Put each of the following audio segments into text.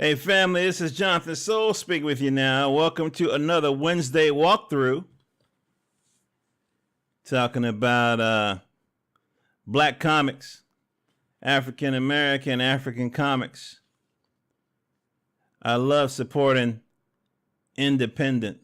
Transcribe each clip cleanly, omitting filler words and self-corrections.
Hey family, this is Jonathan Soul speaking with you now. Welcome to another Wednesday walkthrough. Talking about black comics, African American, African comics. I love supporting independent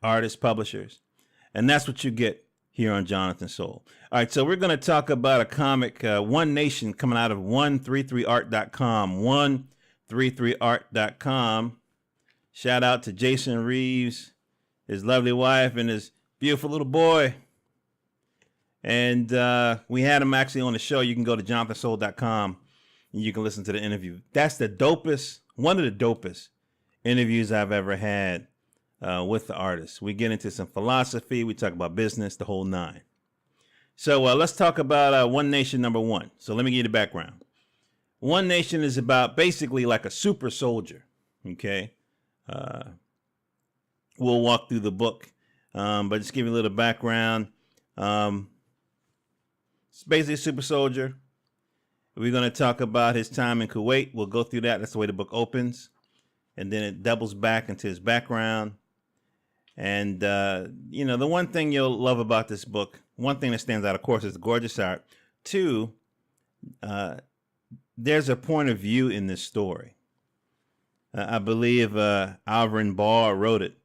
artists, publishers. And that's what you get here on Jonathan Soul. All right, so we're going to talk about a comic, One Nation, coming out of 133art.com. 133art.com. Shout out to Jason Reeves, his lovely wife, and his beautiful little boy. And we had him actually on the show. You can go to jonathansoul.com and you can listen to the interview. That's the dopest, one of the dopest interviews I've ever had with the artist. We get into some philosophy. We talk about business, the whole nine. So let's talk about One Nation #1. So let me give you the background. One Nation is about basically like a super soldier. Okay. We'll walk through the book, but just give you a little background. It's basically a super soldier. We're going to talk about his time in Kuwait. We'll go through that. That's the way the book opens. And then it doubles back into his background. And, you know, the one thing you'll love about this book, one thing that stands out, of course, is the gorgeous art. Two, there's a point of view in this story. I believe Alverne Ball wrote it.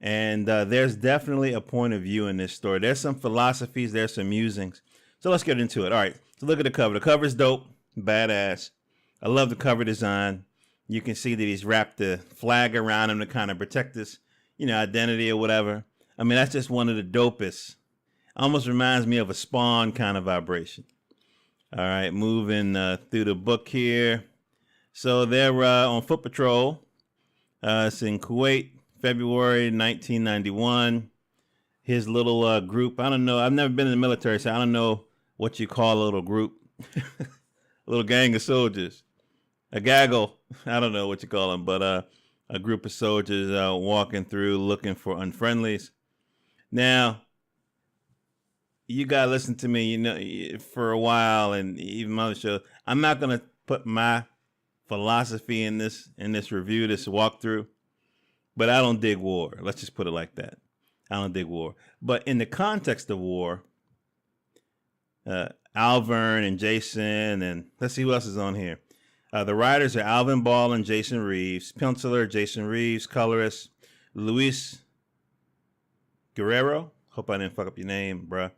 And there's definitely a point of view in this story. There's some philosophies, there's some musings. So let's get into it. All right, so look at the cover. The cover's dope, badass. I love the cover design. You can see that he's wrapped the flag around him to kind of protect his, you know, identity or whatever. I mean, that's just one of the dopest. Almost reminds me of a Spawn kind of vibration. All right, moving through the book here. So they're on foot patrol. It's in Kuwait, February 1991. His little group, I don't know. I've never been in the military, so I don't know what you call a little group. A little gang of soldiers. A gaggle. I don't know what you call them, but a group of soldiers walking through looking for unfriendlies. Now, you got to listen to me, you know, for a while, and even my other show. I'm not going to put my philosophy in this review, this walkthrough, but I don't dig war. Let's just put it like that. I don't dig war. But in the context of war, Alverne and Jason, and let's see who else is on here. The writers are Alverne Ball and Jason Reeves. Penciler, Jason Reeves. Colorist, Luis Guerrero. Hope I didn't fuck up your name, bruh.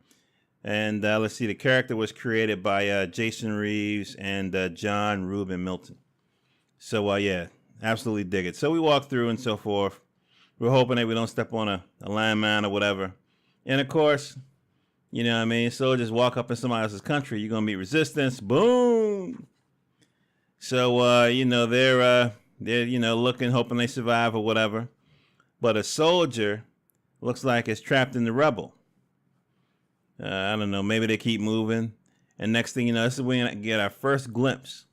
And let's see, the character was created by Jason Reeves and John Reuben Milton. So, yeah, absolutely dig it. So we walk through and so forth. We're hoping that we don't step on a landmine or whatever. And, of course, you know what I mean? Soldiers walk up in somebody else's country. You're going to meet resistance. Boom. So, you know, they're you know, looking, hoping they survive or whatever. But a soldier looks like it's trapped in the rubble. I don't know. Maybe they keep moving. And next thing you know, this is when we get our first glimpse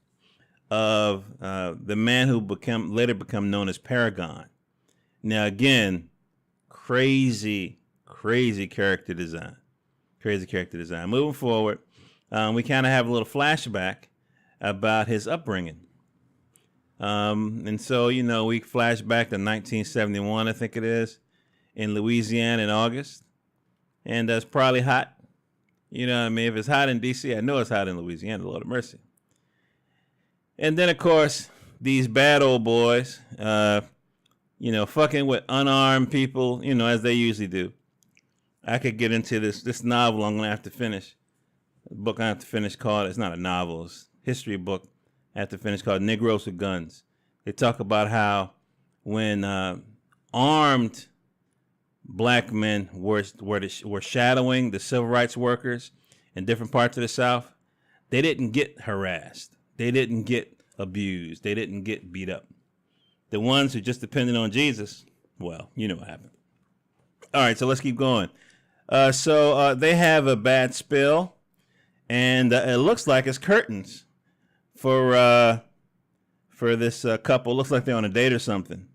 of the man who later become known as Paragon. Now, again, crazy character design. Crazy character design. Moving forward, we kind of have a little flashback about his upbringing. And so, you know, we flash back to 1971, I think it is, in Louisiana in August. And that's probably hot. You know what I mean? If it's hot in D.C., I know it's hot in Louisiana, Lord of mercy. And then, of course, these bad old boys, you know, fucking with unarmed people, you know, as they usually do. I could get into this novel I'm going to have to finish. The book I have to finish called, it's not a novel, it's a history book I have to finish called Negroes with Guns. They talk about how when armed black men were shadowing the civil rights workers in different parts of the South, they didn't get harassed. They didn't get abused. They didn't get beat up. The ones who just depended on Jesus, well, you know what happened. All right, so let's keep going. So they have a bad spill, and it looks like it's curtains for this couple. Looks like they're on a date or something.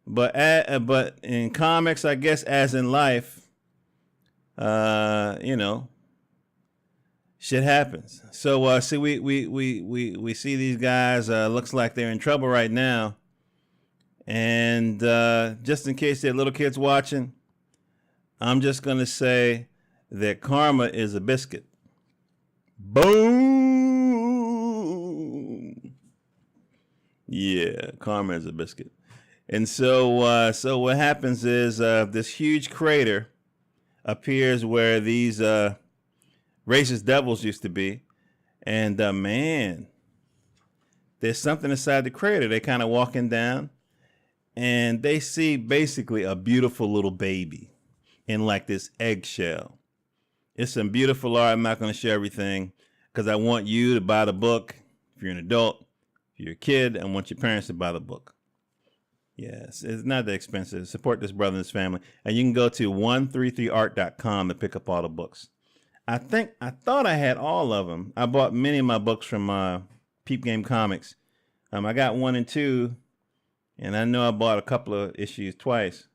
But in comics, I guess, as in life, you know, shit happens. So see, we see these guys. Looks like they're in trouble right now. And just in case there are little kids watching, I'm just gonna say that karma is a biscuit. Boom. Yeah, karma is a biscuit. And so what happens is this huge crater appears where these racist devils used to be, and man, there's something inside the crater. They kind of walking down, and they see basically a beautiful little baby in like this eggshell. It's some beautiful art. I'm not going to share everything because I want you to buy the book. If you're an adult, if you're a kid, I want your parents to buy the book. Yes, it's not that expensive. Support this brother and his family. And you can go to 133art.com to pick up all the books. I thought I had all of them. I bought many of my books from Peep Game Comics. I got 1 and 2, and I know I bought a couple of issues twice.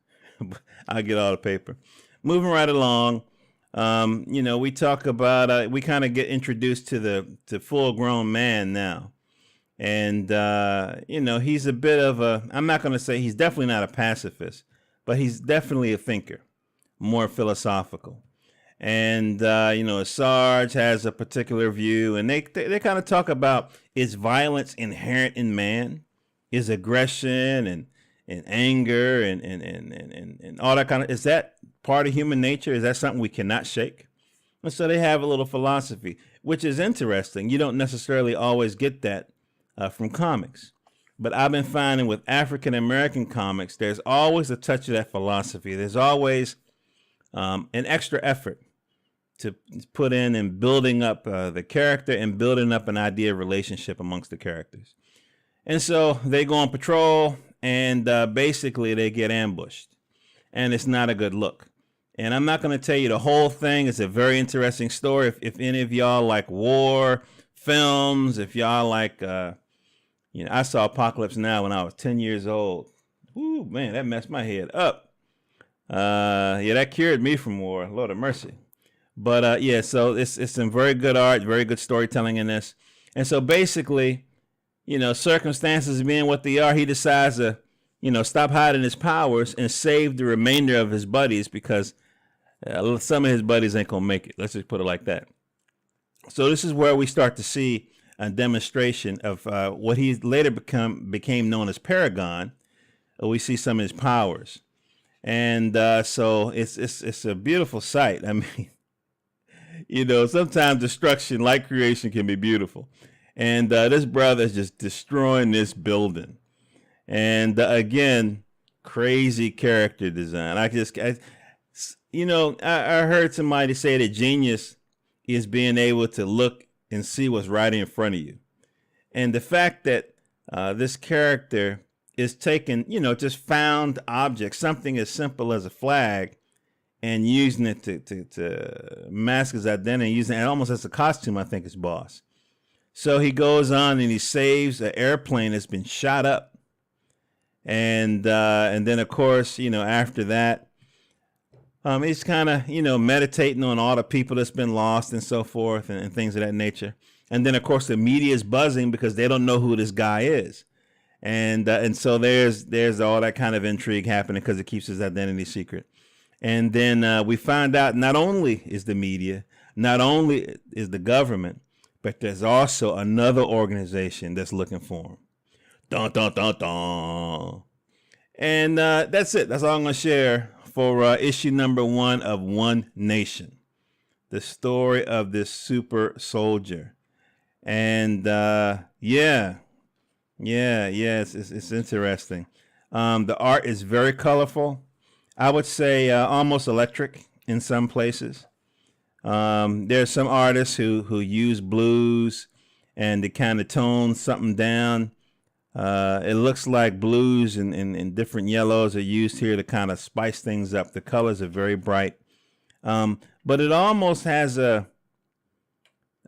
I'll get all the paper. Moving right along, we talk about, we kind of get introduced to the full-grown man now. And, he's a bit of I'm not going to say he's definitely not a pacifist, but he's definitely a thinker, more philosophical. And, Sarge has a particular view, and they kind of talk about, is violence inherent in man? Is aggression and anger and all that kind of, is that part of human nature? Is that something we cannot shake? And so they have a little philosophy, which is interesting. You don't necessarily always get that from comics. But I've been finding with African American comics, there's always a touch of that philosophy. There's always an extra effort to put in building up the character and building up an idea of relationship amongst the characters. And so they go on patrol, and basically they get ambushed. And it's not a good look. And I'm not going to tell you the whole thing. It's a very interesting story. If any of y'all like war films, if y'all like, I saw Apocalypse Now when I was 10 years old. Ooh, man, that messed my head up. That cured me from war. Lord of mercy. But so it's some very good art, very good storytelling in this. And so basically, circumstances being what they are, he decides to, stop hiding his powers and save the remainder of his buddies because some of his buddies ain't gonna make it. Let's just put it like that. So this is where we start to see a demonstration of what he later became known as Paragon. We see some of his powers, and so it's a beautiful sight. I mean, sometimes destruction, like creation, can be beautiful. And this brother is just destroying this building. And again, crazy character design. I heard somebody say that genius is being able to look and see what's right in front of you. And the fact that this character is taking, just found objects, something as simple as a flag, and using it to mask his identity, using it almost as a costume, I think, his boss. So he goes on and he saves an airplane that's been shot up. And then, of course, after that, he's kind of, meditating on all the people that's been lost and so forth and things of that nature. And then, of course, the media is buzzing because they don't know who this guy is. And so there's all that kind of intrigue happening because it keeps his identity secret. And then we find out not only is the media, not only is the government, but there's also another organization that's looking for him. Dun, dun, dun, dun. And that's it. That's all I'm going to share for issue number 1 of One Nation. The story of this super soldier. And it's interesting. The art is very colorful. I would say almost electric in some places. There's some artists who use blues and to kind of tone something down. It looks like blues and different yellows are used here to kind of spice things up. The colors are very bright. But it almost has not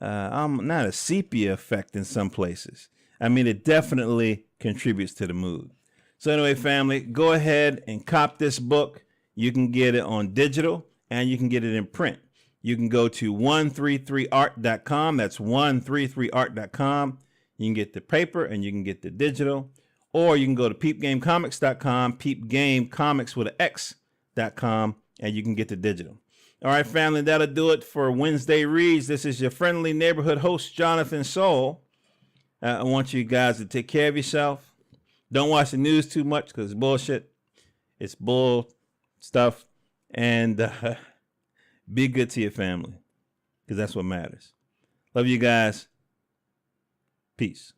a sepia effect in some places. I mean, it definitely contributes to the mood. So anyway, family, go ahead and cop this book. You can get it on digital and you can get it in print. you can go to 133art.com. That's 133art.com. You can get the paper and you can get the digital. Or you can go to peepgamecomics.com, peepgamecomics with an X.com, and you can get the digital. All right, family, that'll do it for Wednesday Reads. This is your friendly neighborhood host, Jonathan Soul. I want you guys to take care of yourself. Don't watch the news too much because it's bullshit. It's bull stuff. And be good to your family because that's what matters. Love you guys. Peace.